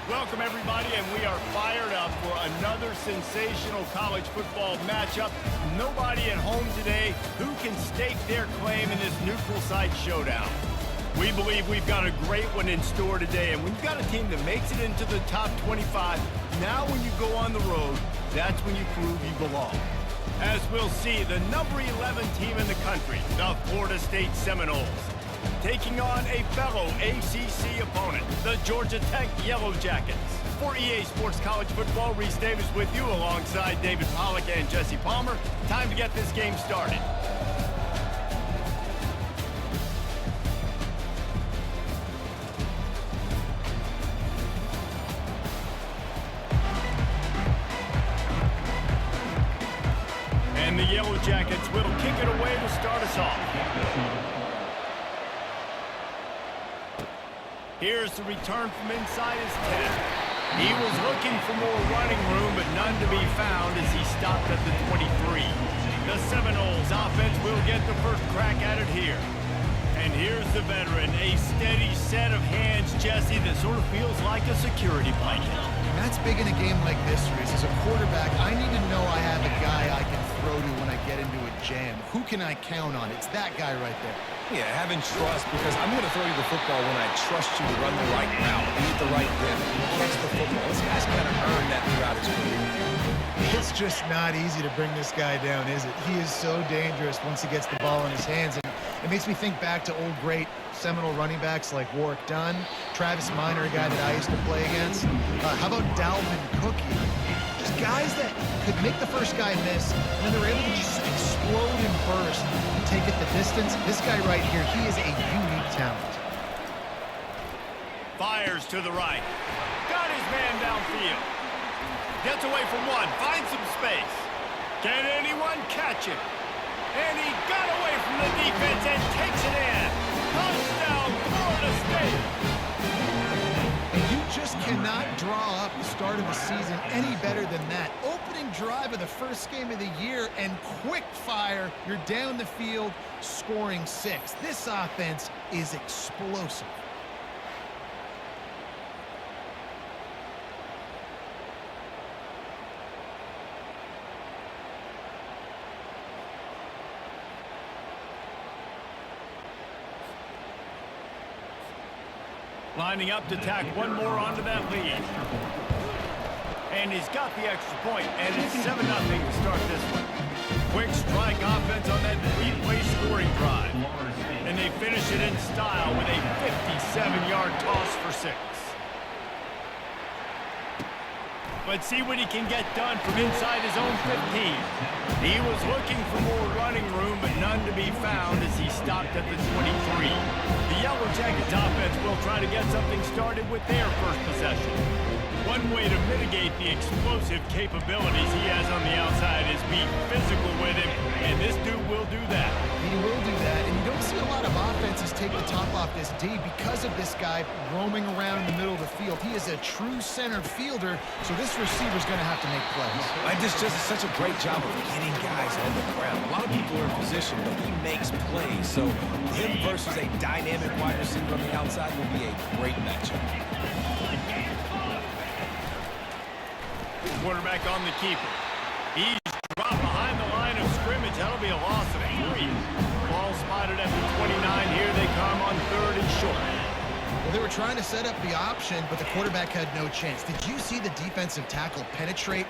Welcome, everybody, and we are fired up for another sensational college football matchup. Nobody at home today who can stake their claim in this neutral site showdown. We believe we've got a great one in store today, and when you've got a team that makes it into the top 25, now when you go on the road, that's when you prove you belong. As we'll see, the number 11 team in the country, the Florida State Seminoles, taking on a fellow ACC opponent, the Georgia Tech Yellow Jackets. For EA Sports College Football, Reese Davis with you alongside David Pollack and Jesse Palmer. Time to get this game started. And the Yellow Jackets will kick it away to start us off. Here's the return from inside his 10. He was looking for more running room, but none to be found as he stopped at the 23. The Seminoles offense will get the first crack at it here. And here's the veteran, a steady set of hands, Jesse, that sort of feels like a security blanket. And that's big in a game like this, Reese. As a quarterback, I need to know I have a guy I can throw to when I get into a jam. Who can I count on? It's that guy right there. Yeah, having trust, because I'm going to throw you the football when I trust you to run the right route, beat the right dip, catch the football. This guy's kind of earned that throughout his career. It's just not easy to bring this guy down, is it? He is so dangerous once he gets the ball in his hands. And it makes me think back to old great Seminole running backs like Warwick Dunn, Travis Minor, a guy that I used to play against. How about Dalvin Cook here? Just guys that could make the first guy miss, and then they're able to just explode and burst and take it the distance. This guy right here, he is a unique talent. Fires to the right. Got his man downfield. Gets away from one. Finds some space. Can anyone catch him? And he got away from the defense and takes it in. Touchdown, Florida State. And you just cannot draw up the start of the season any better than that. Opening drive of the first game of the year and quick fire. You're down the field scoring 6. This offense is explosive. Lining up to tack one more onto that lead. And he's got the extra point, and it's 7-0 to start this one. Quick strike offense on that three-play scoring drive. And they finish it in style with a 57-yard toss for 6. Let's see what he can get done from inside his own 15. He was looking for more running room, but none to be found as he stopped at the 23. The Yellow Jackets offense will try to get something started with their first possession. One way to mitigate the explosive capabilities he has on the outside is be physical with him, and this dude will do that. He will do that, and you don't see a lot of offenses take the top off this D because of this guy roaming around in the middle of the field. He is a true center fielder, so this receiver's going to have to make plays. And this just is such a great job of getting guys on the ground. A lot of people are in position, but he makes plays, so him versus a dynamic wide receiver on the outside will be a great matchup. Quarterback on the keeper. He's dropped behind the line of scrimmage. That'll be a loss of 3. Ball spotted at the 29. Here they come on 3rd and short. Well, they were trying to set up the option, but the quarterback had no chance. Did you see the defensive tackle penetrate?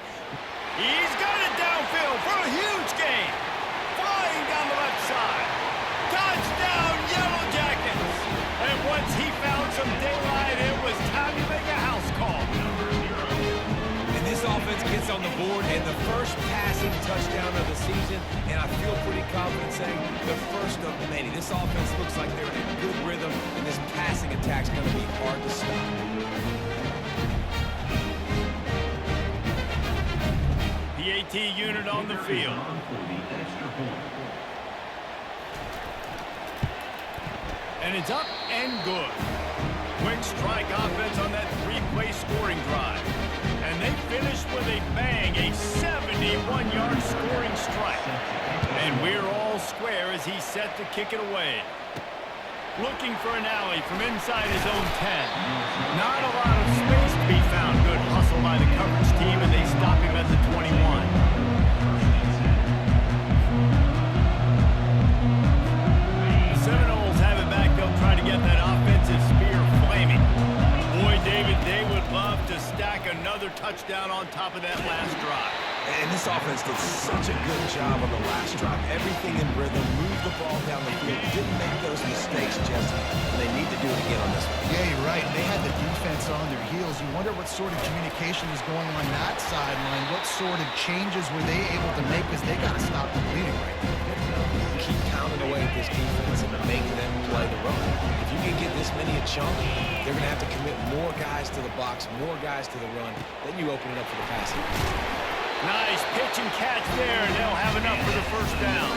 He's got it downfield for a huge gain. Flying down the left side. Touchdown, Yellow Jackets. And once he found some daylight, it was time to make a house call. This offense gets on the board and the first passing touchdown of the season, and I feel pretty confident saying the first of many. This offense looks like they're in a good rhythm, and this passing attack's going to be hard to stop. The AT unit on the field. And it's up and good. Quick strike offense on that 3-play scoring drive. And they finish with a bang, a 71-yard scoring strike. And we're all square as he's set to kick it away. Looking for an alley from inside his own 10. Not a lot of space to be found. Good hustle by the coverage team, and they stop him at the 21. The Seminoles have it back. They'll try to get that offensive spear flaming. Boy, David, they would love to stack another touchdown on top of that last drive. And this offense did such a good job on the last drive. Everything in rhythm, moved the ball down the field, didn't make those mistakes, Jesse. And they need to do it again on this one. Yeah, you're right. They had the defense on their heels. You wonder what sort of communication was going on that sideline. What sort of changes were they able to make, because they got to stop the bleeding right now. Keep pounding away at this defense and make them play the run. If you can get this many a chunk, they're going to have to commit more guys to the box, more guys to the run. Then you open it up for the passing. Nice pitch and catch there, and they'll have enough for the first down.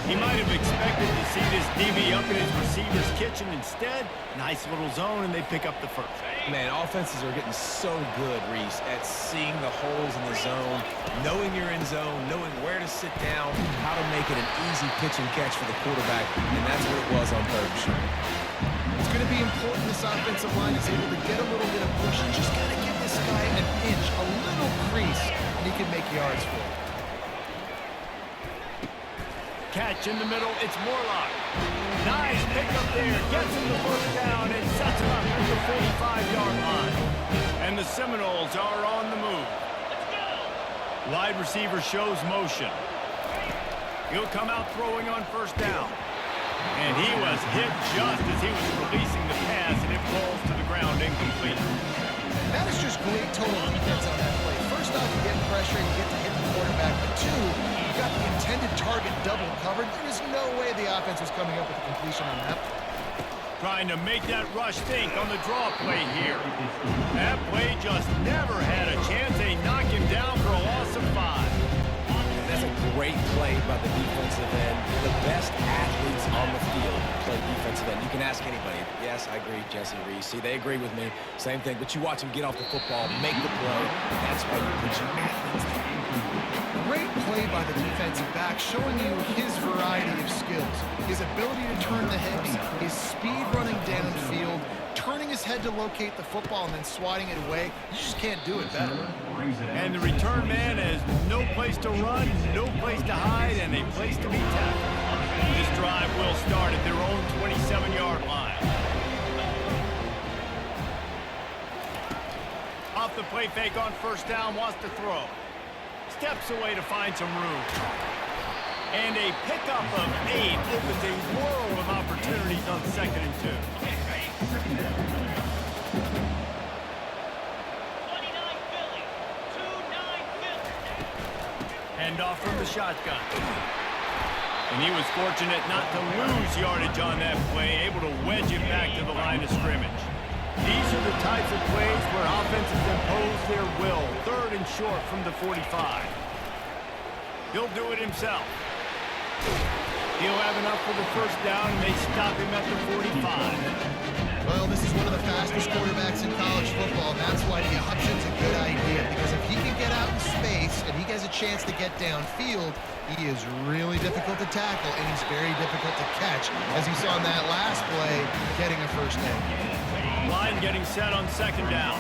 He might have expected to see this DB up in his receiver's kitchen. Instead, nice little zone, and they pick up the first. Man, offenses are getting so good, Reese, at seeing the holes in the zone, knowing you're in zone, knowing where to sit down, how to make it an easy pitch and catch for the quarterback, and that's what it was on third and short. It's going to be important this offensive line is able to get a little bit of push and just kind of give this guy an inch, a little crease, and he can make yards for it. Catch in the middle, it's Morlock. Nice pickup there, gets him the first down and sets him up at the 45-yard line. And the Seminoles are on the move. Wide receiver shows motion. He'll come out throwing on first down. And he was hit just as he was releasing the pass, and it falls to the ground incomplete. That is just great total defense on that play. First off, you get pressure, you get to hit the quarterback. But two, you got the intended target double covered. There is no way the offense was coming up with a completion on that. Trying to make that rush think on the draw play here. That play just never had a chance. They knock him down for a loss of 5. That's a great play by the defensive end. The best athletes on the field play defensive end. You can ask anybody. Yes, I agree, Jesse Reese. See, they agree with me. Same thing. But you watch him get off the football, make the play. That's why you put your athletes there. Great play by the defensive back, showing you his variety of skills. His ability to turn the hips, his speed running downfield, turning his head to locate the football and then swatting it away. You just can't do it better. And the return man has no place to run, no place to hide, and a place to be tackled. This drive will start at their own 27-yard line. Off the play fake on first down, wants to throw. Steps away to find some room. And a pickup of 8 opens a world of opportunities on 2nd and 2. Hand off from the shotgun. And he was fortunate not to lose yardage on that play, able to wedge it back to the line of scrimmage. These are the types of plays where offenses impose their will. 3rd and short from the 45. He'll do it himself. He'll have enough for the first down, and they stop him at the 45. Well, this is one of the fastest quarterbacks in college football, and that's why the option's a good idea, because if he can get out in space and he has a chance to get downfield, he is really difficult to tackle, and he's very difficult to catch, as you saw in that last play, getting a first down. Line getting set on 2nd down.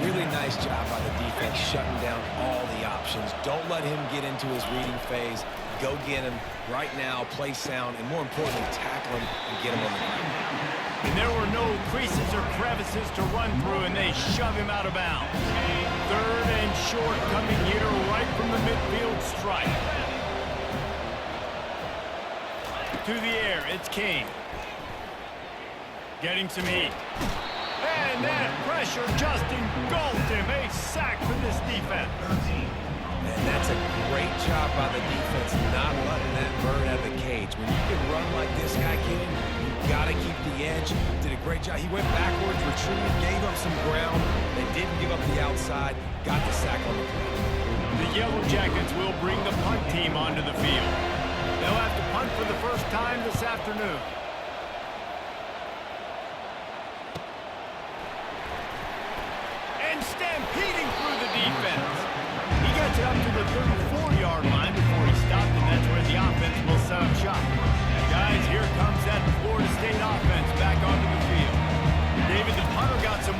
Really nice job by the defense shutting down all the options. Don't let him get into his reading phase. Go get him right now, play sound, and more importantly, tackle him and get him on the ground. And there were no creases or crevices to run through, and they shove him out of bounds. 3rd and short coming here right from the midfield stripe. To the air, it's King. Getting some heat. And that pressure just engulfed him. A sack for this defense. And that's a great job by the defense, not letting that bird out of the cage. When you can run like this guy can, you got to keep the edge. Did a great job. He went backwards, retreated, gave up some ground. They didn't give up the outside. Got the sack on the play. The Yellow Jackets will bring the punt team onto the field. They'll have to punt for the first time this afternoon. Stampeding through the defense. He gets it up to the 34-yard line before he stopped, and that's where the offense will set up shop. Guys, here comes that Florida State offense.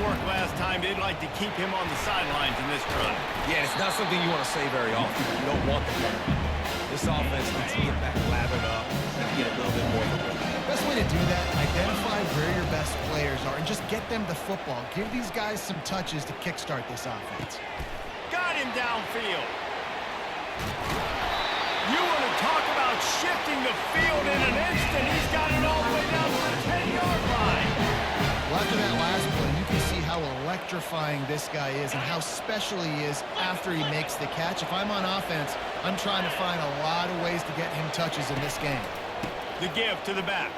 work last time. They'd like to keep him on the sidelines in this drive. Yeah, it's not something you want to say very often. You don't want the ball. This offense needs to get back lathered up and get a little bit more of a rhythm. Best way to do that, identify where your best players are and just get them the football. Give these guys some touches to kickstart this offense. Got him downfield. You want to talk about shifting the field in an instant. He's got it all the way down to the 10-yard line. Well, after that last play, you can see how electrifying this guy is and how special he is after he makes the catch. If I'm on offense, I'm trying to find a lot of ways to get him touches in this game. The give to the back.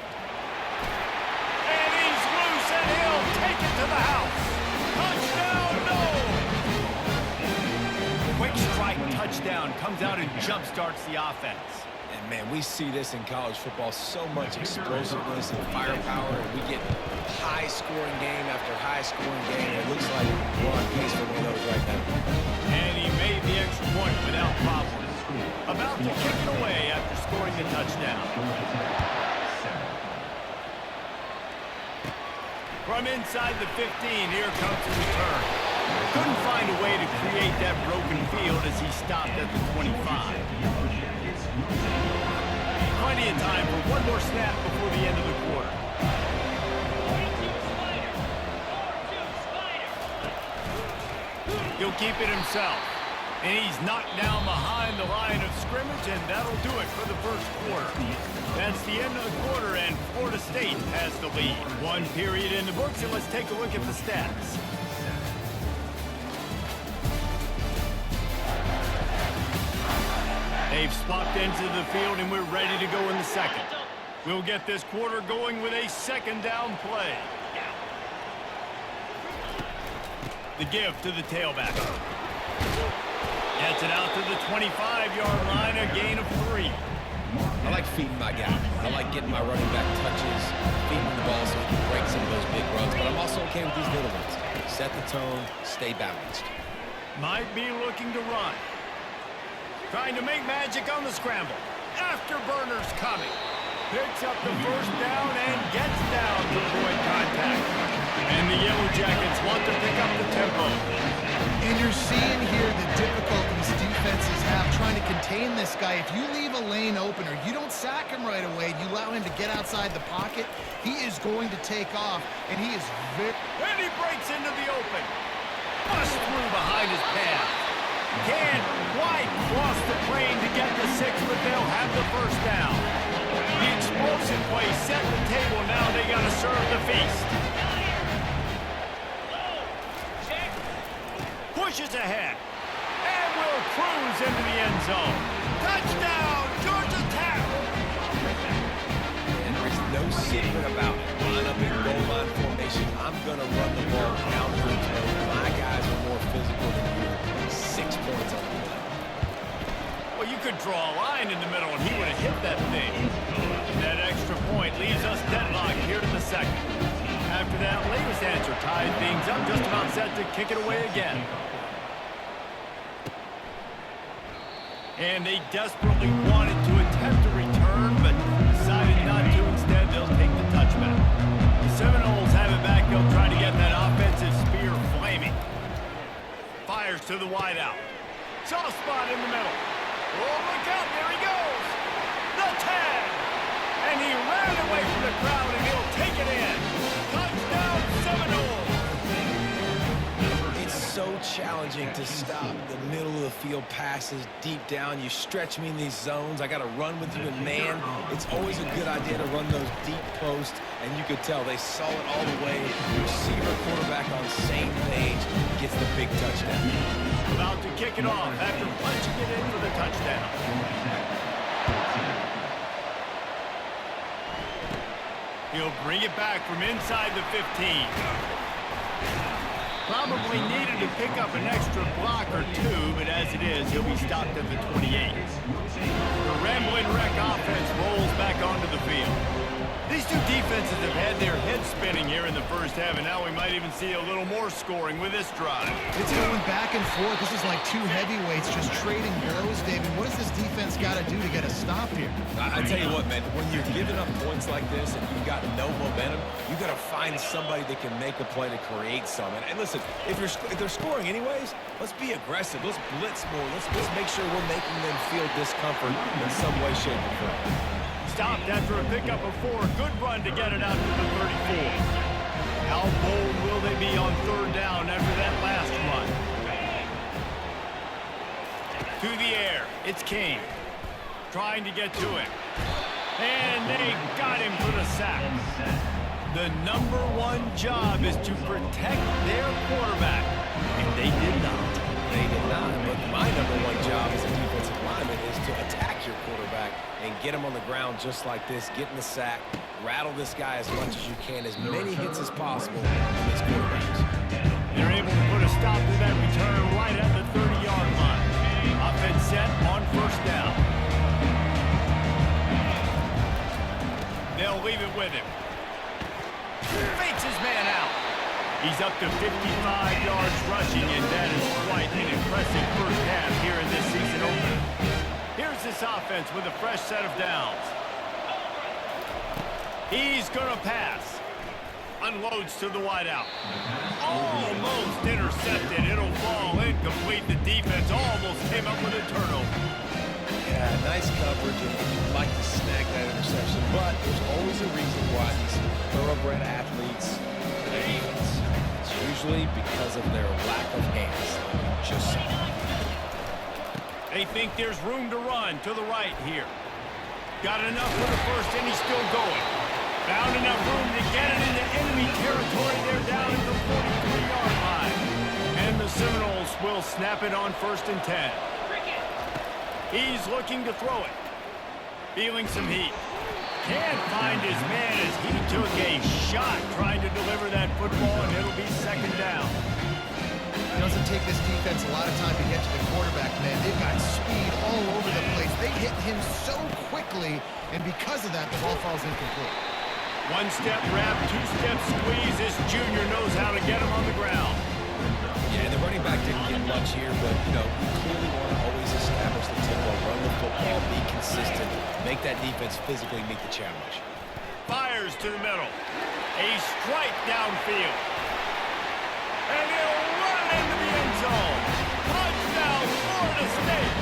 And he's loose, and he'll take it to the house. Touchdown, no! Quick strike touchdown comes out and jump-starts the offense. And, man, we see this in college football, so much explosiveness and firepower, and we get high-scoring game after high-scoring game, and it looks like we're on pace for one of those right now. And he made the extra point without problem. About to kick it away after scoring the touchdown. From inside the 15, here comes the return. Couldn't find a way to create that broken field as he stopped at the 25. Plenty of time for one more snap before the end of the quarter. He'll keep it himself. And he's knocked down behind the line of scrimmage, and that'll do it for the first quarter. That's the end of the quarter, and Florida State has the lead. One period in the books, and let's take a look at the stats. They've swapped into the field, and we're ready to go in the second. We'll get this quarter going with a second down play. The give to the tailback. Gets it out to the 25-yard line, a gain of 3. I like feeding my guy. I like getting my running back touches, feeding the ball so he can break some of those big runs, but I'm also okay with these little ones. Set the tone, stay balanced. Might be looking to run. Trying to make magic on the scramble. Afterburner's coming. Picks up the first down and gets down to avoid contact. And the Yellow Jackets want to pick up the tempo. And you're seeing here the difficulties defenses have trying to contain this guy. If you leave a lane open or you don't sack him right away, you allow him to get outside the pocket, he is going to take off, and he is very... And he breaks into the open. Bust through behind his path. Can't quite cross the plane to get the 6, but they'll have the first down. The explosive play set the table. Now they got to serve the feast. Pushes ahead. And will cruise into the end zone. Touchdown, Georgia Tech! And there's no secret about it. Line up in goal line formation. I'm going to run the ball down the field. My guys are more physical than you. 6 points on the play. Well, you could draw a line in the middle, and he would have hit that thing. And that extra point leaves us deadlocked here to the second. After that latest answer tied things up, just about set to kick it away again. And they desperately wanted to attempt a return, but decided not to. Instead, they'll take the touchback. The Seminoles have it back. They'll try to get that offensive spear flaming. Fires to the wideout. Soft spot in the middle. Oh, look out. There he goes. The 10. And he ran away from the crowd, and he'll take it in. Touchdown, Seminoles. It's so challenging to stop the middle of the field passes deep down. You stretch me in these zones. I got to run with you in man. It's always a good idea to run those deep posts, and you could tell they saw it all the way. Receiver, quarterback on the same page, gets the big touchdown. About to kick it off after punching it in for the touchdown. He'll bring it back from inside the 15. Probably needed to pick up an extra block or 2, but as it is, he'll be stopped at the 28. The rambling wreck offense rolls back onto the field. These two defenses have had their heads spinning here in the first half, and now we might even see a little more scoring with this drive. It's going back and forth. This is like two heavyweights just trading blows, David. What does this defense got to do to get a stop here? I tell you what, man, when you're giving up points like this and you've got no momentum, you got to find somebody that can make a play to create some. And listen, if they're scoring anyways, let's be aggressive. Let's blitz more. Let's make sure we're making them feel discomfort in some way, shape, or form. Stopped after a pickup of 4. Good run to get it out to the 34. How bold will they be on third down after that last run? To the air. It's King. Trying to get to it. And they got him for the sack. The #1 job is to protect their quarterback. And they did not. They did not. But my #1 job as a defensive lineman is to attack your quarterback and get him on the ground just like this, get in the sack, rattle this guy as much as you can, as many hits as possible on these quarterbacks. They're able to put a stop to that return right at the 30-yard line. Offense set on first down. They'll leave it with him. Fakes his man out. He's up to 55 yards rushing, and that is quite an impressive first half here in this season opener. Here's this offense with a fresh set of downs. He's going to pass. Unloads to the wideout. Almost intercepted. It'll fall incomplete. The defense almost came up with a turnover. Yeah, nice coverage, and you'd like to snag that interception, but there's always a reason why these thoroughbred athletes play defense. It's usually because of their lack of hands. Just so. They think there's room to run to the right here. Got enough for the first, and he's still going. Found enough room to get it into enemy territory. They're down at the 43-yard line. And the Seminoles will snap it on 1st and 10. He's looking to throw it. Feeling some heat. Can't find his man as he took a shot trying to deliver that football, and it'll be 2nd down. It doesn't take this defense a lot of time to get to the quarterback, man. They've got speed all over the place. They hit him so quickly, and because of that, the ball falls incomplete. 1-step wrap, 2-step squeeze. This junior knows how to get him on the ground. Yeah, the running back didn't get much here, but, you clearly want to always establish the tempo, run the football, be consistent, make that defense physically meet the challenge. Fires to the middle. A strike downfield. And he'll run into the end zone. Touchdown, Florida State.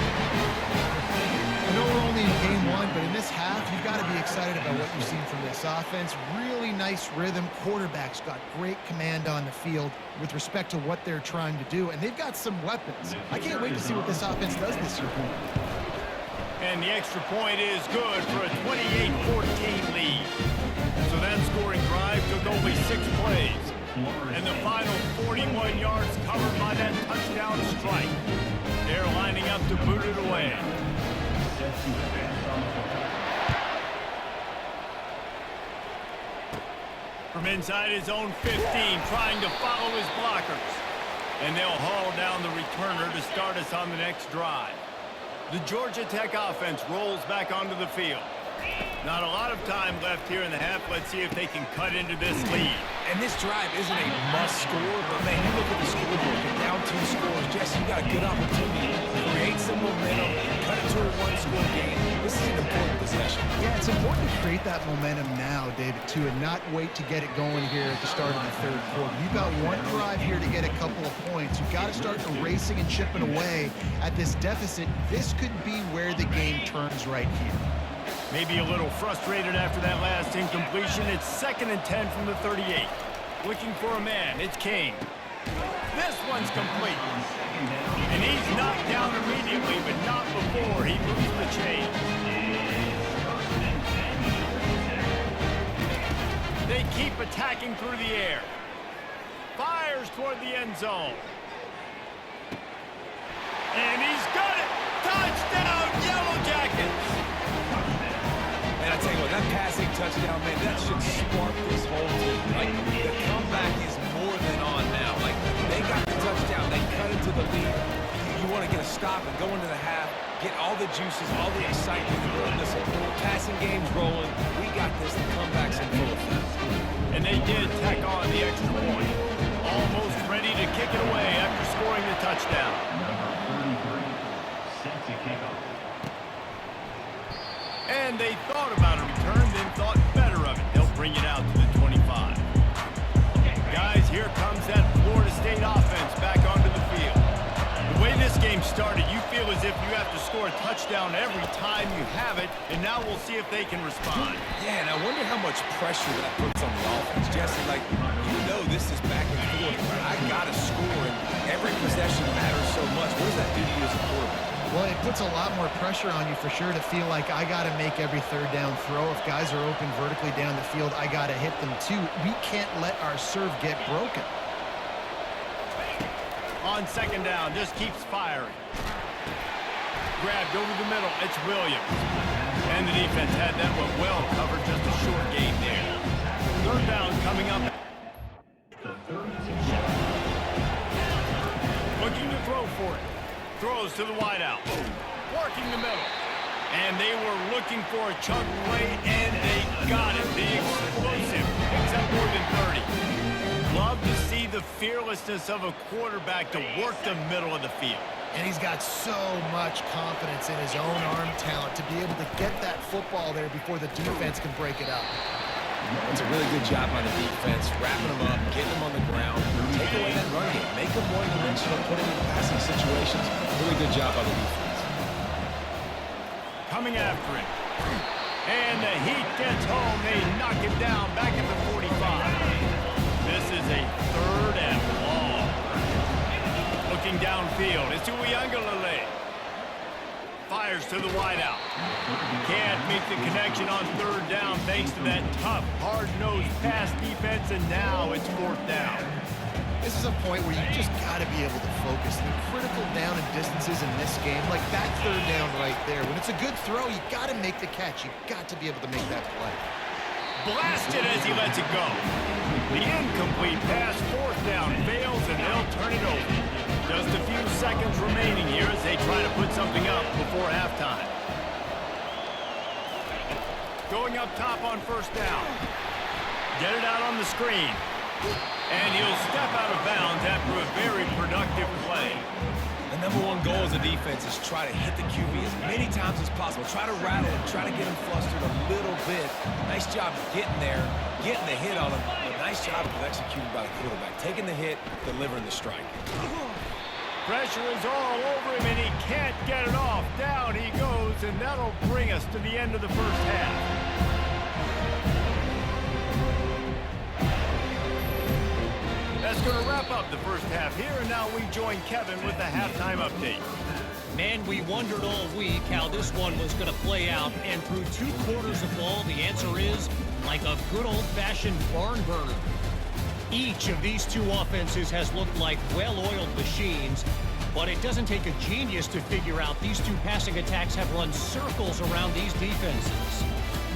I know we're only in game 1, but in this half, you've got to be excited about what you've seen from this offense. Really nice rhythm. Quarterback's got great command on the field with respect to what they're trying to do, and they've got some weapons. I can't wait to see what this offense does this year. And the extra point is good for a 28-14 lead. So that scoring drive took only 6 plays. And the final 41 yards covered by that touchdown strike. They're lining up to boot it away. From inside his own 15, trying to follow his blockers. And they'll haul down the returner to start us on the next drive. The Georgia Tech offense rolls back onto the field. Not a lot of time left here in the half. Let's see if they can cut into this lead. And this drive isn't a must score, but man, you look at the scoreboard, you're down 2 scores. Jesse, you got a good opportunity to create some momentum, cut it to a 1-score game. This is an important possession. Yeah, it's important to create that momentum now, David, too, and not wait to get it going here at the start of the 3rd quarter. You've got 1 drive here to get a couple of points. You've got to start erasing and chipping away at this deficit. This could be where the game turns right here. Maybe a little frustrated after that last incompletion. It's 2nd and 10 from the 38. Looking for a man. It's King. This one's complete. And he's knocked down immediately, but not before he moves the chain. They keep attacking through the air. Fires toward the end zone. And he's got it. Touchdown, Yellow Jackets. And I tell you what, that passing touchdown, man, that should spark this whole team. Like, the comeback is more than on now. Like, they got the touchdown. They cut into the lead. You want to get a stop and go into the half, get all the juices, all the excitement. Listen, passing game's rolling. We got this. The comeback's in full effect. And they did tack on the extra point. Almost ready to kick it away after scoring the touchdown. Number 33, set to kick off. And they thought about a return, then thought better of it. They'll bring it out to the 25. Guys, here comes that Florida State offense back onto the field. The way this game started, you feel as if you have to score a touchdown every time you have it, and now we'll see if they can respond. Yeah, and I wonder how much pressure that puts on the offense. Jesse, like, you know this is back and forth, but I got to score, and every possession matters so much. What does that do to you as a quarterback? Well, it puts a lot more pressure on you for sure to feel like I got to make every third down throw. If guys are open vertically down the field, I got to hit them too. We can't let our serve get broken. On second down, just keeps firing. Grabbed over the middle, it's Williams. And the defense had that one well covered, just a short gain there. Third down coming up. Looking to throw for it. Throws to the wideout. Working the middle. And they were looking for a chunk play, and they got it. The explosive. Picks up more than 30. Love to see the fearlessness of a quarterback to work the middle of the field. And he's got so much confidence in his own arm talent to be able to get that football there before the defense can break it up. It's a really good job by the defense, wrapping them up, getting them on the ground, take away that run game, make them more dimensional, put them in passing situations. Really good job by the defense. Coming after him. And the heat gets home. They knock him down back at the 45. This is a third and long. Looking downfield. It's Uiagalelei. Fires to the wideout. Can't make the connection on third down thanks to that tough, hard-nosed pass defense, and now it's fourth down. This is a point where you just got to be able to focus. The critical down and distances in this game, like that third down right there. When it's a good throw, you got to make the catch. You got to be able to make that play. Blasted as he lets it go. The incomplete pass, fourth down, fails, and they'll turn it over. Just a few seconds remaining here as they try to put something up before halftime. Going up top on first down. Get it out on the screen. And he'll step out of bounds after a very productive play. The number one goal as a defense is try to hit the QB as many times as possible. Try to rattle him, try to get him flustered a little bit. Nice job getting there, getting the hit on him. But nice job of executing by the quarterback. Taking the hit, delivering the strike. Pressure is all over him, and he can't get it off. Down he goes, and that'll bring us to the end of the first half. That's going to wrap up the first half here, and now we join Kevin with the halftime update. Man, we wondered all week how this one was going to play out, and through 2 quarters of ball, the answer is like a good old-fashioned barn burner. Each of these 2 offenses has looked like well-oiled machines, but it doesn't take a genius to figure out these 2 passing attacks have run circles around these defenses.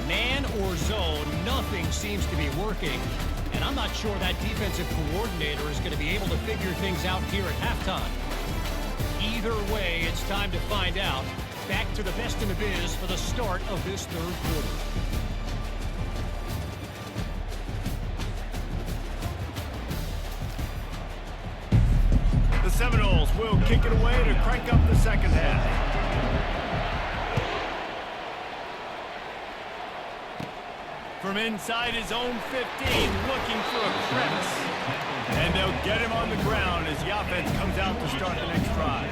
Man or zone, nothing seems to be working, and I'm not sure that defensive coordinator is going to be able to figure things out here at halftime. Either way, it's time to find out. Back to the best in the biz for the start of this third quarter. The Seminoles will kick it away to crank up the second half. From inside his own 15, looking for a crevice. And they'll get him on the ground as the offense comes out to start the next drive.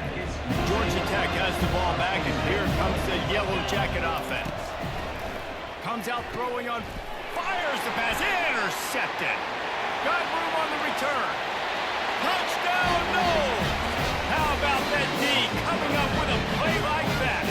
Georgia Tech has the ball back, and here comes the Yellow Jacket offense. Comes out throwing on, fires the pass, intercepted. Got room on the return. Touchdown, no! How about that D coming up with a play like that?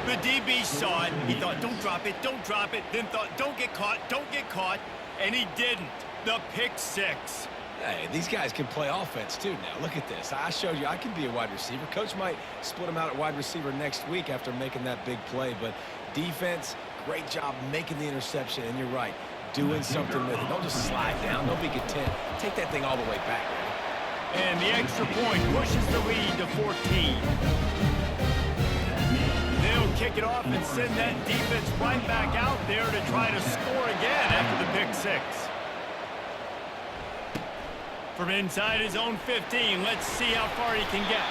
The DB saw it. He thought, don't drop it, then thought, don't get caught, and he didn't. The pick 6. Hey, these guys can play offense too now. Look at this. I showed you I can be a wide receiver. Coach might split him out at wide receiver next week after making that big play, but defense, great job making the interception, and you're right, doing something with it. Don't just slide down. Don't be content. Take that thing all the way back. And the extra point pushes the lead to 14. they'll kick it off and send that defense right back out there to try to score again after the pick six. From inside his own 15, let's see how far he can get.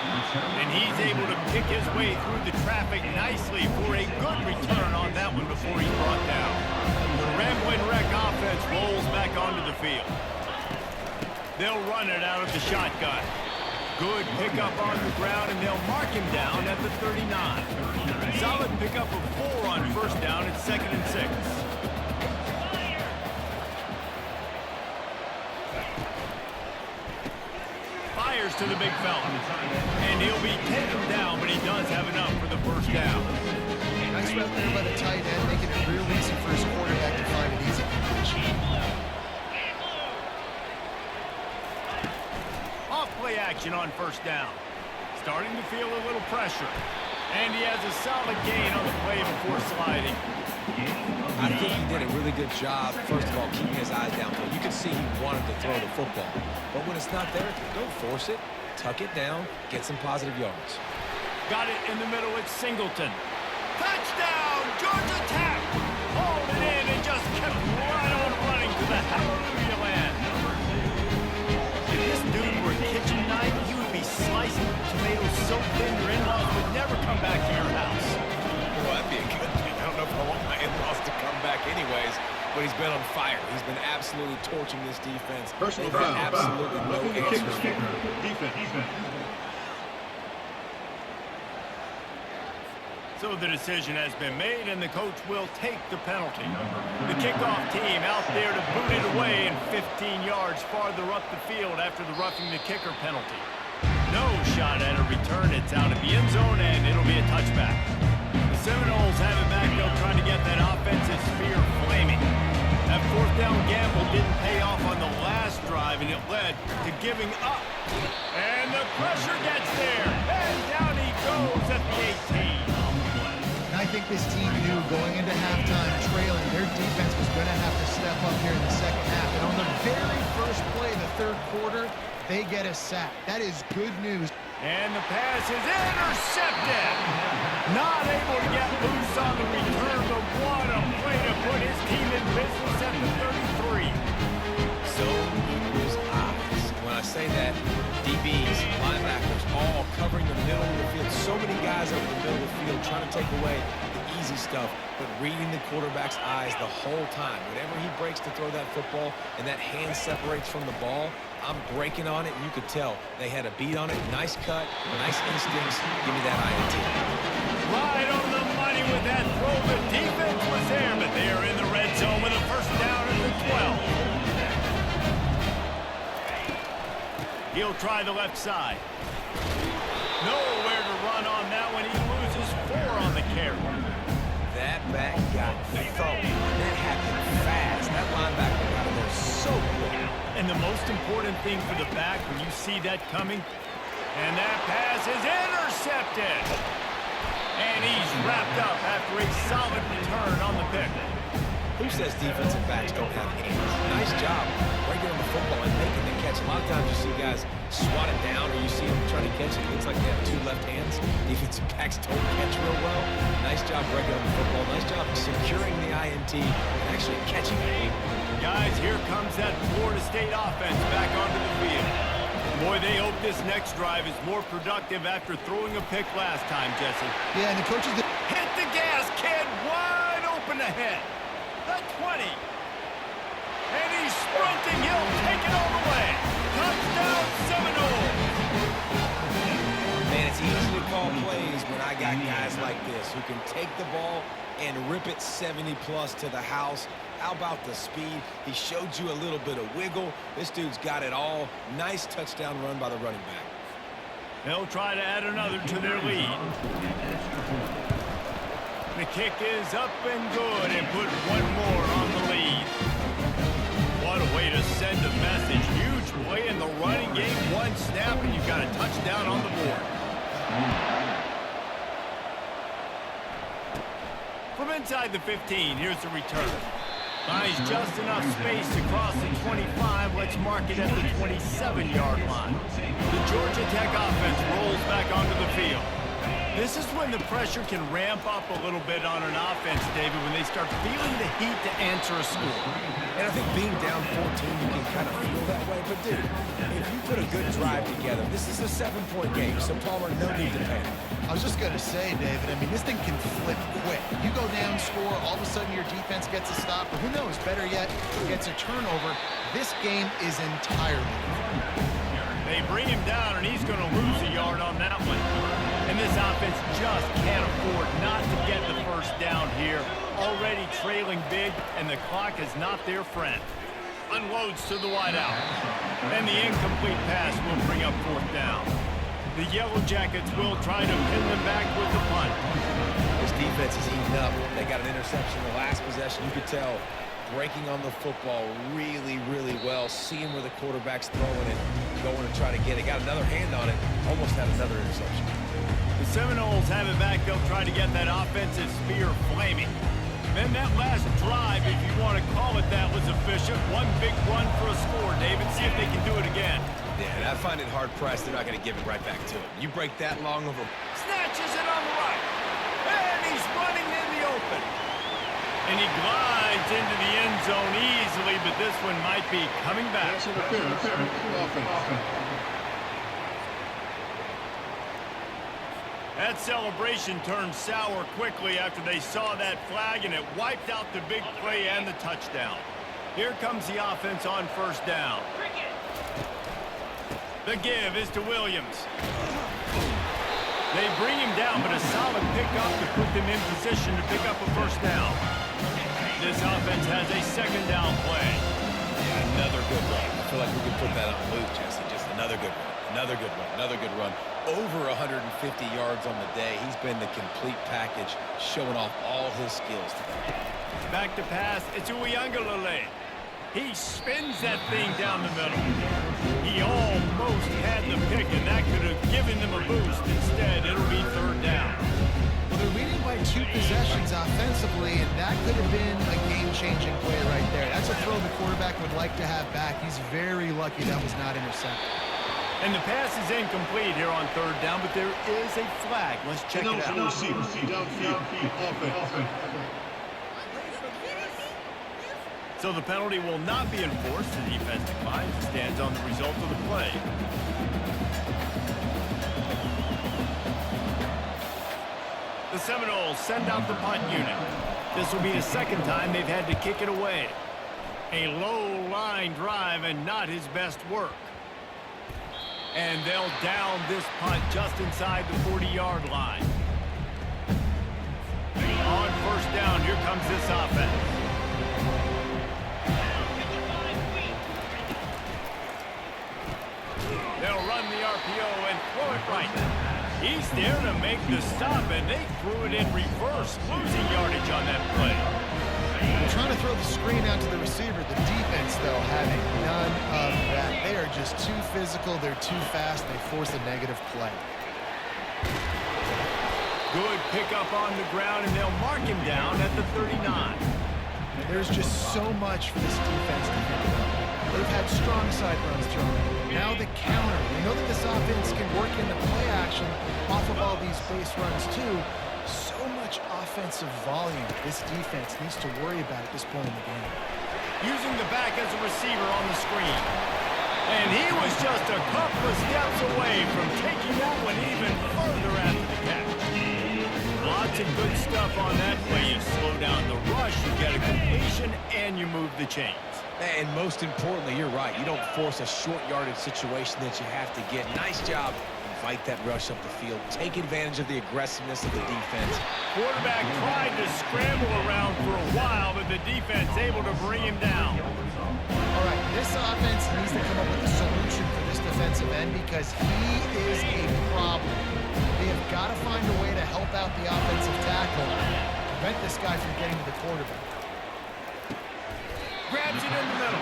And he's able to pick his way through the traffic nicely for a good return on that one before he's brought down. The Ramblin' Wreck offense rolls back onto the field. They'll run it out of the shotgun. Good pickup on the ground, and they'll mark him down at the 39. Solid pickup of 4 on first down at 2nd and 6. Fires to the big fella. And he'll be taken down, but he does have enough for the first down. Nice route there by the tight end, making it real easy for his quarterback to find it easy. Off-play action on first down. Starting to feel a little pressure. And he has a solid gain on the play before sliding. I think he did a really good job, first of all, keeping his eyes downfield. You can see he wanted to throw the football. But when it's not there, don't force it. Tuck it down. Get some positive yards. Got it in the middle. It's Singleton. Touchdown! Georgia Tech! Hauled it in and just kept right on running to the hallelujah land. If this dude were a kitchen knife, you would be slicing tomatoes so thin your in-laws would never come back to your house. Well, that'd be a good thing. I don't know if I want my in-laws to come back anyways, but he's been on fire. He's been absolutely torching this defense. Personal They've got foul. absolutely no answer. Defense. So the decision has been made, and the coach will take the penalty. The kickoff team out there to boot it away and 15 yards farther up the field after the roughing the kicker penalty. No shot at a return. It's out of the end zone, and it'll be a touchback. The Seminoles have it back. They'll try to get that offensive spear flaming. That fourth down gamble didn't pay off on the last drive, and it led to giving up. And the pressure gets there, and down he goes at the 18. I think this team knew going into halftime trailing, their defense was going to have to step up here in the second half. And on the very first play of the third quarter, they get a sack. That is good news. And the pass is intercepted. Not able to get loose on the return, but what a play to put his team in business at the 33. So equals eyes. When I say that, DBs, linebackers, all covering the middle of the field. So many guys over the middle of the field trying to take away the easy stuff, but reading the quarterback's eyes the whole time. Whenever he breaks to throw that football and that hand separates from the ball, I'm breaking on it, and you could tell they had a beat on it. Nice cut, nice instincts. Give me that INT. Right on the money with that throw. The defense was there, but they are in the red zone with a first down at the 12. He'll try the left side. Nowhere to run on that one. He loses 4 on the carry. That back got thrown. That happened fast. That linebacker got in there so quick. And the most important thing for the back when you see that coming, and that pass is intercepted. And he's wrapped up after a solid return on the pick. Who says defensive backs don't have hands? Nice job breaking on the football and making the catch. A lot of times you see guys swat it down, or you see them trying to catch it. It looks like they have 2 left hands. Defensive backs don't catch real well. Nice job breaking on the football. Nice job securing the INT and actually catching it. Guys, here comes that Florida State offense back onto the field. Boy, they hope this next drive is more productive after throwing a pick last time, Jesse. Yeah, and the coaches... Hit the gas, kid! Wide open ahead. The 20. And he's sprinting. He'll take it all the way. Touchdown, Seminoles! Man, it's easy to call plays when I got guys like this who can take the ball and rip it 70-plus to the house. How about the speed? He showed you a little bit of wiggle. This dude's got it all. Nice touchdown run by the running back. They'll try to add another to their lead. The kick is up and good and put 1 more on the lead. What a way to send a message. Huge play in the running game. 1 snap and you've got a touchdown on the board. From inside the 15, here's the return. Finds just enough space to cross the 25. Let's mark it at the 27-yard line. The Georgia Tech offense rolls back onto the field. This is when the pressure can ramp up a little bit on an offense, David, when they start feeling the heat to answer a score. And I think being down 14, you can kind of feel that way. But, dude, if you put a good drive together, this is a 7-point game, so Palmer, no need to panic. I was just going to say, David, I mean, this thing can flip quick. You go down, score, all of a sudden your defense gets a stop, or who knows, better yet, gets a turnover. This game is entirely different. They bring him down, and he's going to lose a yard on that one. And this offense just can't afford not to get the first down here. Already trailing big, and the clock is not their friend. Unloads to the wideout. And the incomplete pass will bring up fourth down. The Yellow Jackets will try to pin them back with the punt. This defense is eating up. They got an interception in the last possession. You could tell breaking on the football really, really well, seeing where the quarterback's throwing it, going to try to get it. Got another hand on it, almost had another interception. The Seminoles have it back. They'll try to get that offensive spear flaming. Then that last drive, if you want to call it that, was efficient. One big run for a score, David. See if they can do it again. Yeah, and I find it hard-pressed. They're not going to give it right back to him. You break that long over. Snatches it on the right. And he's running in the open. And he glides into the end zone easily, but this one might be coming back. That celebration turned sour quickly after they saw that flag, and it wiped out the big play and the touchdown. Here comes the offense on first down. The give is to Williams. They bring him down, but a solid pickup to put them in position to pick up a first down. This offense has a second down play. Another good run. I feel like we could put that on loop, Jesse. Just another good run. Another good run. Another good run. Over 150 yards on the day. He's been the complete package, showing off all his skills today. Back to pass. It's Uyangalele. He spins that thing down the middle. He almost had the pick, and that could have given them a boost. Instead, it'll be third down. Well, they're leading by 2 possessions offensively, and that could have been a game-changing play right there. That's a throw the quarterback would like to have back. He's very lucky that was not intercepted. And the pass is incomplete here on third down, but there is a flag. Let's check it out. So the penalty will not be enforced. The defense declines and stands on the result of the play. The Seminoles send out the punt unit. This will be the second time they've had to kick it away. A low-line drive and not his best work. And they'll down this punt just inside the 40-yard line. On first down, here comes this offense. They'll run the RPO and throw it right. He's there to make the stop, and they threw it in reverse, losing yardage on that play. They're trying to throw the screen out to the receiver. The defense, though, having none of that. They are just too physical. They're too fast. They force a negative play. Good pickup on the ground, and they'll mark him down at the 39. There's just so much for this defense to think about. They've had strong side runs thrown. Now the counter. We know that this offense can work in the play action off of all these base runs, too. So much offensive volume this defense needs to worry about at this point in the game. Using the back as a receiver on the screen. And he was just a couple of steps away from taking that one even further after the catch. Lots of good stuff on that play. You slow down the rush, you get a completion, and you move the chains. And most importantly, you're right. You don't force a short yardage situation that you have to get. Nice job. Invite that rush up the field. Take advantage of the aggressiveness of the defense. Quarterback tried to scramble around for a while, but the defense able to bring him down. All right, this offense needs to come up with a solution for this defensive end because he is a problem. They have got to find a way to help out the offensive tackle, prevent this guy from getting to the quarterback. Grabs it in the middle.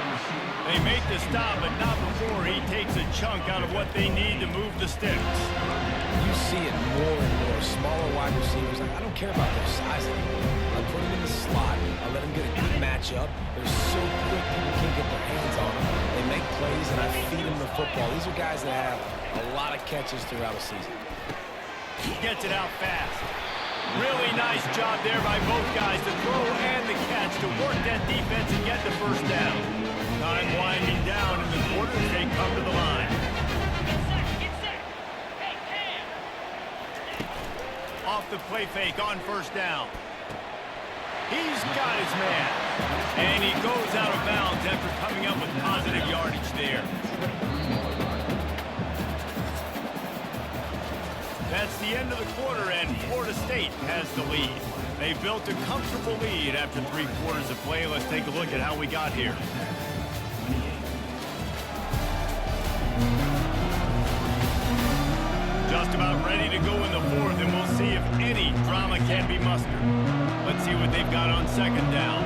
They make the stop, but not before he takes a chunk out of what they need to move the sticks. You see it more and more. Smaller wide receivers, I don't care about their size anymore. I put them in the slot. I let them get a good matchup. They're so quick, people can't get their hands on them. They make plays, and I feed them the football. These are guys that have a lot of catches throughout a season. Gets it out fast. Really nice job there by both guys, the throw and the catch, to work that defense and get the first down. Time winding down in the quarter as they come to the line. Off the play fake on first down. He's got his man. And he goes out of bounds after coming up with positive yardage there. That's the end of the quarter, and Florida State has the lead. They built a comfortable lead after 3 quarters of play. Let's take a look at how we got here. Just about ready to go in the 4th, and we'll see if any drama can be mustered. Let's see what they've got on 2nd down.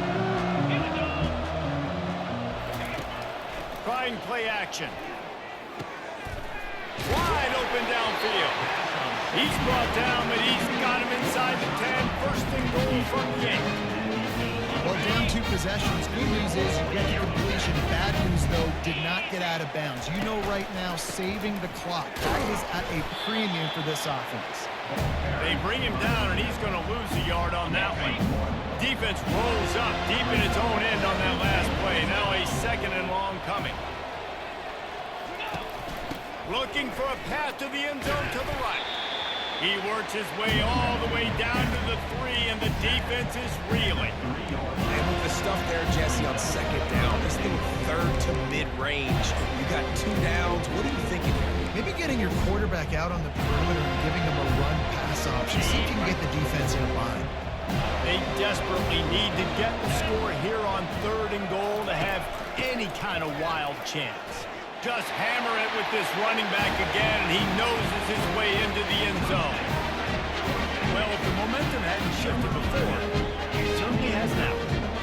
Trying play action. Wide open downfield. He's brought down, but he's got him inside the 10. First and goal from the 8. Well, down 2 possessions. Good news is you get the completion. Bad news, though, did not get out of bounds. You know right now, saving the clock. That is at a premium for this offense. They bring him down, and he's going to lose a yard on that one. Defense rolls up deep in its own end on that last play. Now a 2nd and long coming. Looking for a path to the end zone to the right. He works his way all the way down to the 3, and the defense is reeling. And with the stuff there, Jesse, on 2nd down, this thing 3rd to mid-range. You got 2 downs. What are you thinking here? Maybe getting your quarterback out on the perimeter and giving him a run-pass option. See if you can get the defense in a bind. They desperately need to get the score here on 3rd and goal to have any kind of wild chance. Just hammer it with this running back again, and he noses his way into the end zone. Well, if the momentum hadn't shifted before, it certainly has now.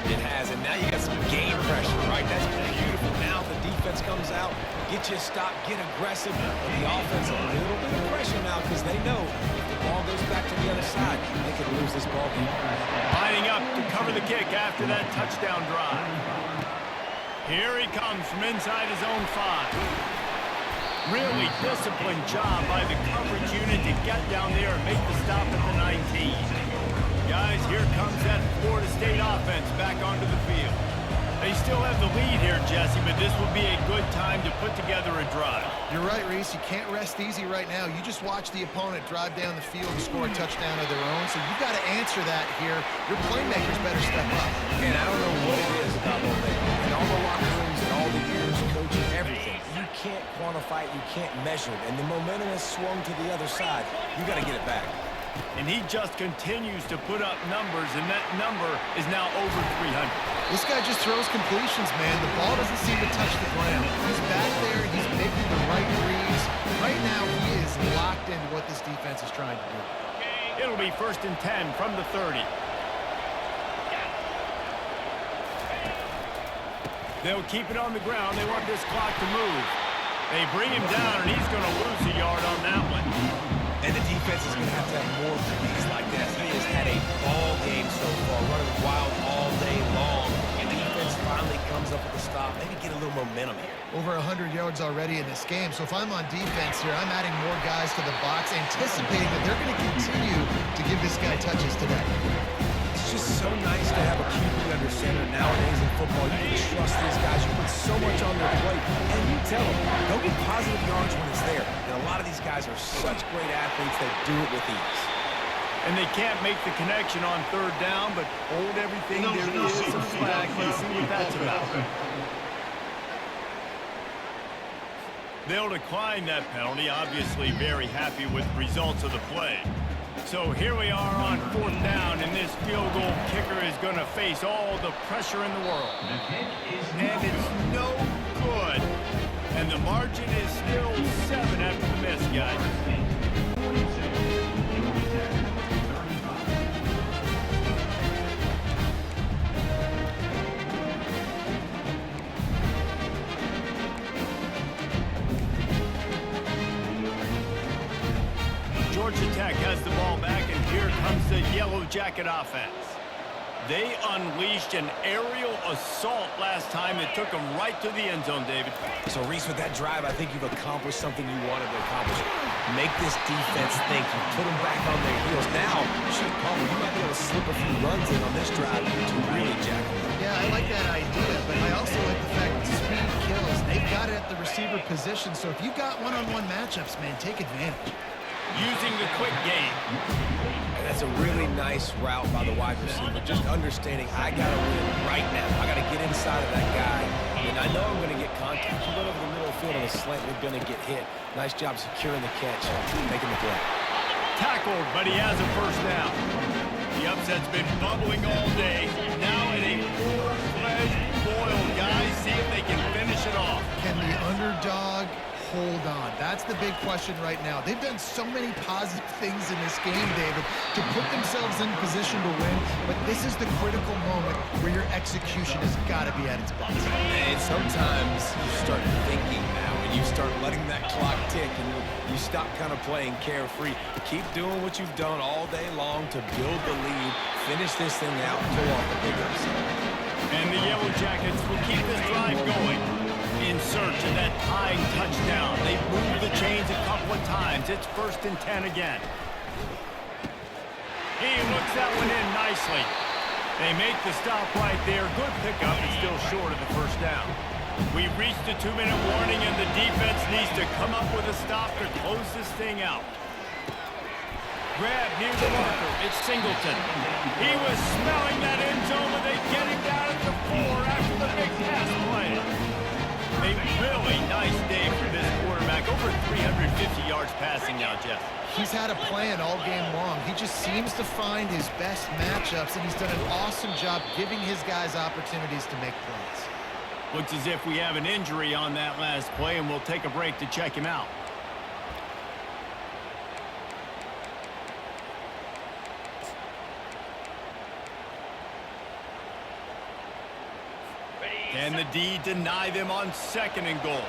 It has, and now you got some game pressure, right? That's beautiful. Now the defense comes out, get you a stop, get aggressive, and the offense a little bit of pressure now because they know if the ball goes back to the other side, they could lose this ball game. Lining up to cover the kick after that touchdown drive. Here he comes from inside his own 5. Really disciplined job by the coverage unit to get down there and make the stop at the 19. Guys, here comes that Florida State offense back onto the field. They still have the lead here, Jesse, but this will be a good time to put together a drive. You're right, Reese. You can't rest easy right now. You just watch the opponent drive down the field and score a touchdown of their own, so you've got to answer that here. Your playmakers better step up. And I don't know what it is about in all the locker rooms and all the years coaching, everything. You can't quantify it. You can't measure it. And the momentum has swung to the other side. You got to get it back. And he just continues to put up numbers, and that number is now over 300. This guy just throws completions, man. The ball doesn't seem to touch the ground. He's back there. He's making the right reads. Right now, he is locked into what this defense is trying to do. It'll be 1st and 10 from the 30. They'll keep it on the ground. They want this clock to move. They bring him down, and he's going to lose a yard on that one. And the defense is going to have more plays like that. He has had a ball game so far, running wild all day long. And the defense finally comes up with a stop. Maybe get a little momentum here. Over 100 yards already in this game. So if I'm on defense here, I'm adding more guys to the box, anticipating that they're going to continue to give this guy touches today. It's just so nice to have a QB under center nowadays in football. You can trust these guys. You put so much on their plate. And you tell them, go get positive yards when it's there. And a lot of these guys are such great athletes that do it with ease. And they can't make the connection on 3rd down, but hold everything. There is some flag. Let's see what that's about. They'll decline that penalty. Obviously very happy with the results of the play. So here we are on 4th down, and this field goal kicker is going to face all the pressure in the world. And it's no good. And the margin is still 7 after the miss, guys. Georgia Tech has the ball back, and here comes the Yellow Jacket offense. They unleashed an aerial assault last time that took them right to the end zone, David. So, Reese, with that drive, I think you've accomplished something you wanted to accomplish. Make this defense think. You put them back on their heels. Now, shoot, Palmer, you might be able to slip a few runs in on this drive to really jack them up. Yeah, I like that idea, but I also like the fact that speed kills. They've got it at the receiver position, so if you've got one-on-one matchups, man, take advantage. Using the quick game. And that's a really nice route by the wide receiver. Just understanding I got to win right now. I got to get inside of that guy. And I know I'm going to get contact. You go over the middle of the field on a slant, you're going to get hit. Nice job securing the catch, making the play. Tackled, but he has a first down. The upset's been bubbling all day. Now in a full-fledged boil, guys. See if they can finish it off. Can the underdog hold on? That's the big question right now. They've done so many positive things in this game, David, to put themselves in position to win, but this is the critical moment where your execution has got to be at its best. And sometimes you start thinking now, and you start letting that clock tick, and you stop kind of playing carefree. Keep doing what you've done all day long to build the lead, finish this thing out, and pull off the big upset. And the Yellow Jackets will keep this drive going in search of that tying touchdown. They've moved the chains a couple of times. It's 1st and 10 again. He looks that one in nicely. They make the stop right there. Good pickup, but still short of the first down. We've reached the 2-minute warning, and the defense needs to come up with a stop to close this thing out. Grab near the marker. It's Singleton. He was smelling that end zone when they get him down at the 4 after the big pass play. A really nice day for this quarterback. Over 350 yards passing now, Jeff. He's had a plan all game long. He just seems to find his best matchups, and he's done an awesome job giving his guys opportunities to make plays. Looks as if we have an injury on that last play, and we'll take a break to check him out. Can the D deny them on 2nd and goal?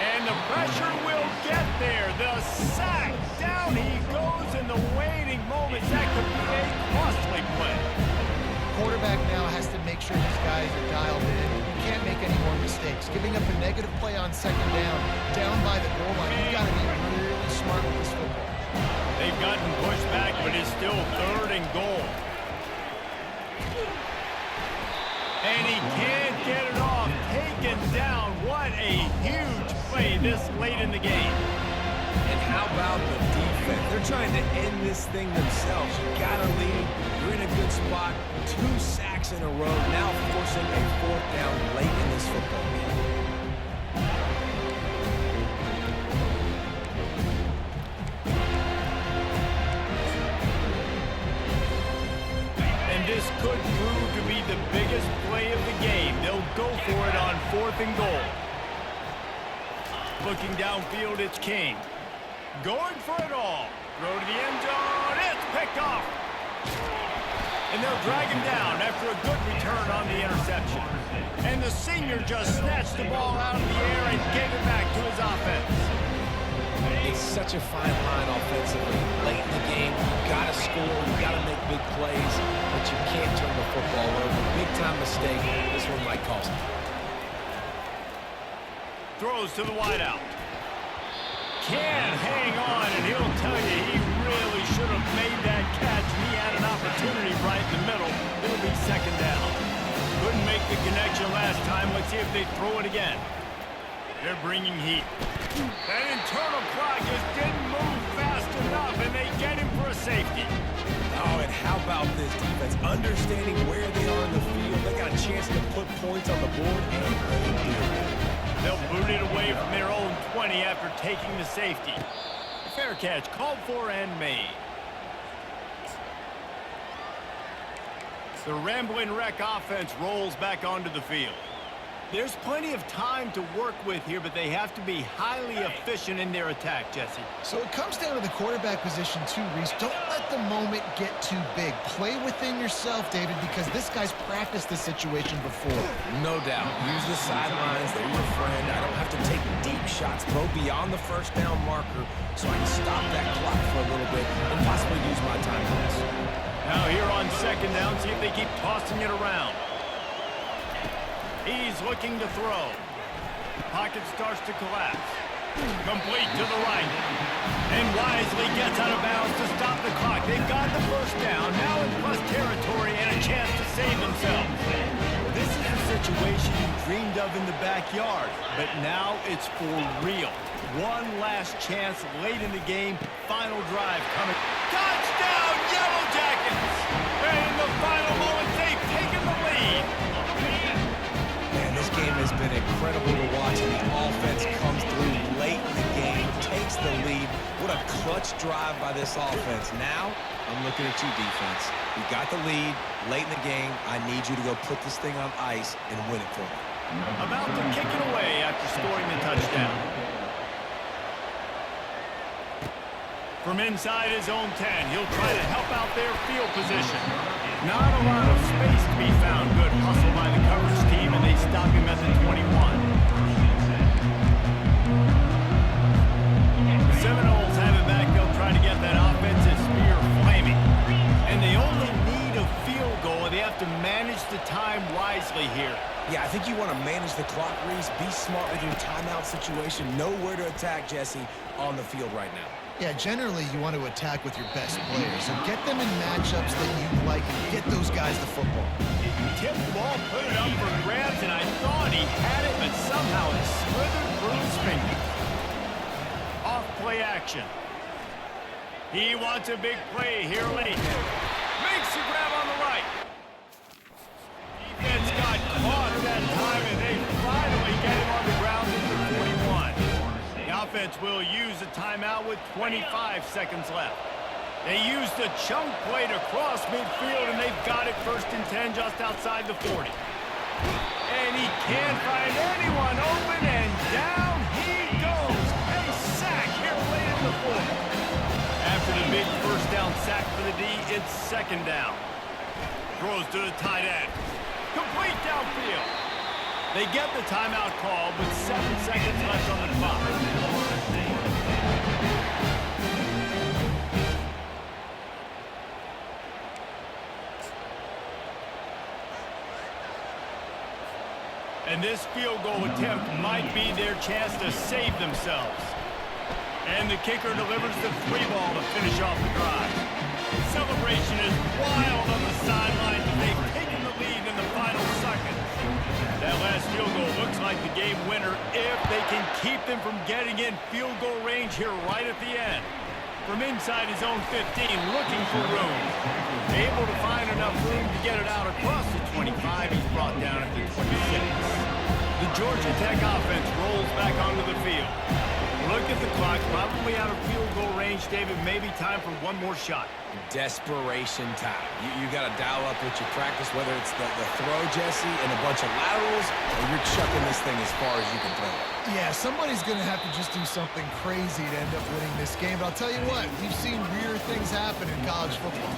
And the pressure will get there. The sack. Down he goes in the waiting moments. That could be a costly play. Quarterback now has to make sure his guys are dialed in. You can't make any more mistakes. Giving up a negative play on 2nd down by the goal line. You've got to be really smart with this football. They've gotten pushed back, but it's still 3rd and goal. And he can't get it off. Taken down. What a huge play this late in the game. And how about the defense? They're trying to end this thing themselves. You got to lead. You're in a good spot. 2 sacks in a row. Now forcing a 4th down late in this football game. This could prove to be the biggest play of the game. They'll go for it on 4th and goal. Looking downfield, it's King. Going for it all. Throw to the end zone. It's picked off. And they'll drag him down after a good return on the interception. And the senior just snatched the ball out of the air and gave it back to his offense. It's such a fine line offensively. Late in the game, you got to score, you got to make big plays, but you can't turn the football over. Big-time mistake. This one might cost him. Throws to the wideout. Can't hang on, and he'll tell you he really should have made that catch. He had an opportunity right in the middle. It'll be 2nd down. Couldn't make the connection last time. Let's see if they throw it again. They're bringing heat. That internal clock just didn't move fast enough, and they get him for a safety. Oh, and how about this defense? Understanding where they are in the field. They got a chance to put points on the board, and they do. They'll boot it away from their own 20 after taking the safety. Fair catch, called for and made. The Rambling Wreck offense rolls back onto the field. There's plenty of time to work with here, but they have to be highly efficient in their attack, Jesse. So it comes down to the quarterback position too, Reese. Don't let the moment get too big. Play within yourself, David, because this guy's practiced this situation before. No doubt. Use the sidelines. They're your friend. I don't have to take deep shots. Throw beyond the first down marker so I can stop that clock for a little bit and possibly use my timeouts. Now here on second down, see if they keep tossing it around. He's looking to throw. Pocket starts to collapse. Complete to the right. And wisely gets out of bounds to stop the clock. They've got the first down. Now in plus territory and a chance to save themselves. This is a situation you dreamed of in the backyard, but now it's for real. One last chance late in the game. Final drive coming. Touchdown, Yellow Jackets! And in the final moments, they've taken the lead. Man, this game has been incredible to watch, and the offense comes through late in the game, takes the lead. What a clutch drive by this offense. Now, I'm looking at you, defense. You got the lead late in the game. I need you to go put this thing on ice and win it for me. About to kick it away after scoring the touchdown. From inside his own 10, he'll try to help out their field position. Not a lot of space to be found. Good hustle by the coverage team, and they stop him at the 21. The Seminoles have it back. They'll try to get that offensive spear flaming. And they only need a field goal. They have to manage the time wisely here. Yeah, I think you want to manage the clock, Reese. Be smart with your timeout situation. Know where to attack, Jesse, on the field right now. Yeah, generally you want to attack with your best players. So get them in matchups that you like and get those guys the football. Tipped the ball, put it up for grabs, and I thought he had it, but somehow it slithered through his fingers. Off play action. He wants a big play here late. Makes the grab on the right. Defense got caught that time, and they finally get him on the ground at the 41. The offense will use a timeout with 25 seconds left. They used a chunk play to cross midfield, and they've got it 1st and 10 just outside the 40. And he can't find anyone open, and down he goes. A sack here late in the 4th. After the big first down sack for the D, it's 2nd down. Throws to the tight end. Complete downfield. They get the timeout call with 7 seconds left on the clock. And this field goal attempt might be their chance to save themselves. And the kicker delivers the 3-ball to finish off the drive. Celebration is wild on the sidelines as they've taken the lead in the final seconds. That last field goal looks like the game winner if they can keep them from getting in field goal range here right at the end. From inside his own 15, looking for room. Able to find enough room to get it out across the 25. He's brought down at the 26. The Georgia Tech offense rolls back onto the field. Look at the clock, probably out of field goal range, David. Maybe time for one more shot. Desperation time. You got to dial up what you practice, whether it's the throw, Jesse, and a bunch of laterals, or you're chucking this thing as far as you can throw it. Yeah, somebody's going to have to just do something crazy to end up winning this game. But I'll tell you what, we've seen weird things happen in college football.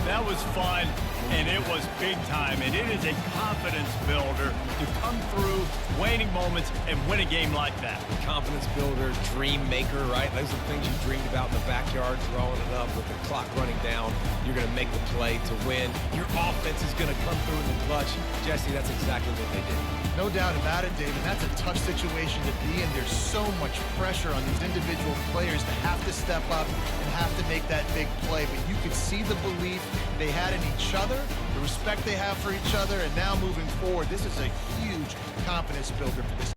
That was fun, and it was big time, and it is a confidence builder to come through waning moments and win a game like that. Confidence builder, dream maker, right? Those are the things you dreamed about in the backyard, throwing it up with the clock running down. You're going to make the play to win. Your offense is going to come through in the clutch. Jesse, that's exactly what they did. No doubt about it, David. That's a tough situation to be in. There's so much pressure on these individual players to have to step up and have to make that big play. But you could see the belief they had in each other, the respect they have for each other, and now moving forward, this is a huge confidence builder for this